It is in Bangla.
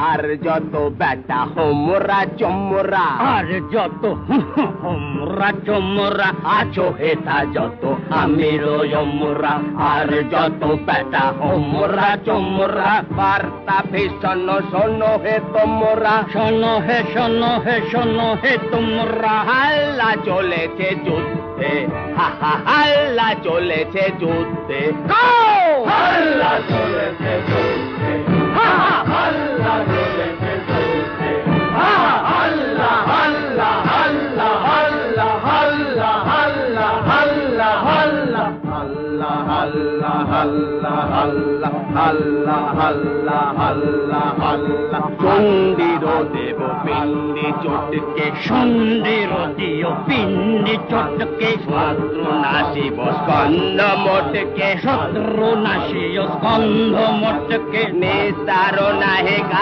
আর যত বেটা হোমরা চমরা, আর যত হোমরা চমরা আছো হেতা যত আমিরো যমরা, আর যত বেটা হোমরা চমরা, বার্তা ভীষণ শোনো হে তোমরা, শোনো হে শোনো হে শোনো হে তোমরা। হাল্লা চলেছে যুদ্ধে, হা হা হাল্লা চলেছে যুদ্ধে, হাল্লা চলেছে যুদ্ধে, হা হা হাল্লা চলেছে যুদ্ধে, হা হা হাল্লা হাল্লা হাল্লা হাল্লা হাল্লা হাল্লা হাল্লা হাল্লা হাল্লা হাল্লা হাল্লা হাল্লা হাল্লা হাল্লা হাল্লা। চন্ডির দেব পিণ্ডি চটকে, সন্ধির দিও পিণ্ডি চটকে, শত্রু নাশিব স্কন্দ মোটকে, শত্রু নাশিও স্কন্ধ মোটকে, নিস্তার নাহে